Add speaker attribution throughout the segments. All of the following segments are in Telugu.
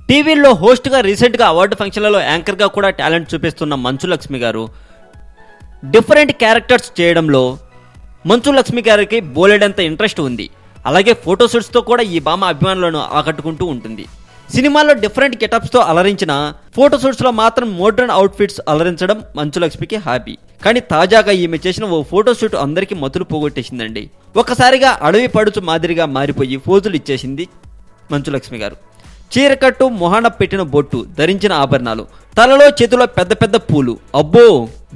Speaker 1: టీవీల్లో హోస్ట్గా రీసెంట్గా అవార్డు ఫంక్షన్లలో యాంకర్గా కూడా టాలెంట్ చూపిస్తున్న మంచు లక్ష్మి గారు డిఫరెంట్ క్యారెక్టర్స్ చేయడంలో మంచు లక్ష్మి గారికి బోలెడంత ఇంట్రెస్ట్ ఉంది. అలాగే ఫోటోషూట్స్తో కూడా ఈ భామ అభిమానులను ఆకట్టుకుంటూ ఉంటుంది. సినిమాల్లో డిఫరెంట్ గెటప్స్తో అలరించిన ఫోటోషూట్స్లో మాత్రం మోడ్రన్ అవుట్ఫిట్స్ అలరించడం మంచు లక్ష్మికి హాబీ. కానీ తాజాగా ఈమె చేసిన ఓ ఫోటోషూట్ అందరికీ మతులు పోగొట్టేసిందండి. ఒక్కసారిగా అడవి పడుచు మాదిరిగా మారిపోయి ఫోజులు ఇచ్చేసింది మంచు లక్ష్మి గారు. చీరకట్టు, మొహాన పెట్టిన బొట్టు, ధరించిన ఆభరణాలు, తలలో చేతిలో పెద్ద పెద్ద పూలు. అబ్బో,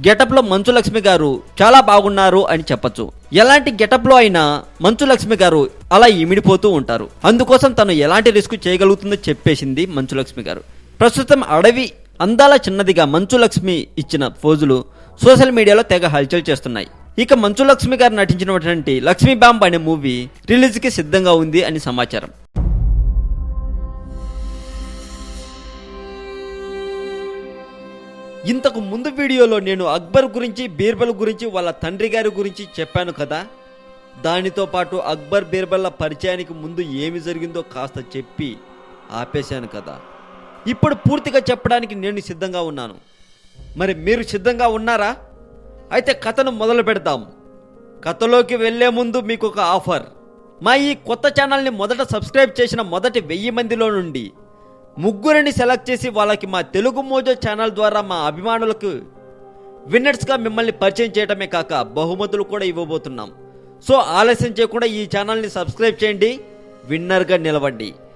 Speaker 1: గెటప్లో మంచు లక్ష్మి గారు చాలా బాగున్నారు అని చెప్పొచ్చు. ఎలాంటి గెటప్లో అయినా మంచు లక్ష్మి గారు అలా ఇమిడిపోతూ ఉంటారు. అందుకోసం తను ఎలాంటి రిస్క్ చేయగలుగుతుందో చెప్పేసింది మంచు లక్ష్మి గారు. ప్రస్తుతం అడవి అందాల చిన్నదిగా మంచు లక్ష్మి ఇచ్చిన ఫోజులు సోషల్ మీడియాలో తెగ హల్చల్ చేస్తున్నాయి. ఇక మంచు లక్ష్మి గారు నటించినటువంటి లక్ష్మీ బాంబ్ అనే మూవీ రిలీజ్కి సిద్ధంగా ఉంది అని సమాచారం. ఇంతకు ముందు వీడియోలో నేను అక్బర్ గురించి, బీర్బల్ గురించి, వాళ్ళ తండ్రి గారి గురించి చెప్పాను కదా. దానితో పాటు అక్బర్ బీర్బల్ల పరిచయానికి ముందు ఏమి జరిగిందో కాస్త చెప్పి ఆపేశాను కదా. ఇప్పుడు పూర్తిగా చెప్పడానికి నేను సిద్ధంగా ఉన్నాను. మరి మీరు సిద్ధంగా ఉన్నారా? అయితే కథను మొదలు పెడతాం. కథలోకి వెళ్లే ముందు మీకు ఒక ఆఫర్. మా ఈ కొత్త ఛానల్ని మొదట సబ్స్క్రైబ్ చేసిన మొదటి 1000 మందిలో నుండి ముగ్గురిని సెలెక్ట్ చేసి వాళ్ళకి మా తెలుగు మోజో ఛానల్ ద్వారా మా అభిమానులకు విన్నర్స్గా మిమ్మల్ని పరిచయం చేయడమే కాక బహుమతులు కూడా ఇవ్వబోతున్నాం. సో ఆలస్యం చేయకుండా ఈ ఛానల్ని సబ్స్క్రైబ్ చేయండి, విన్నర్గా నిలవండి.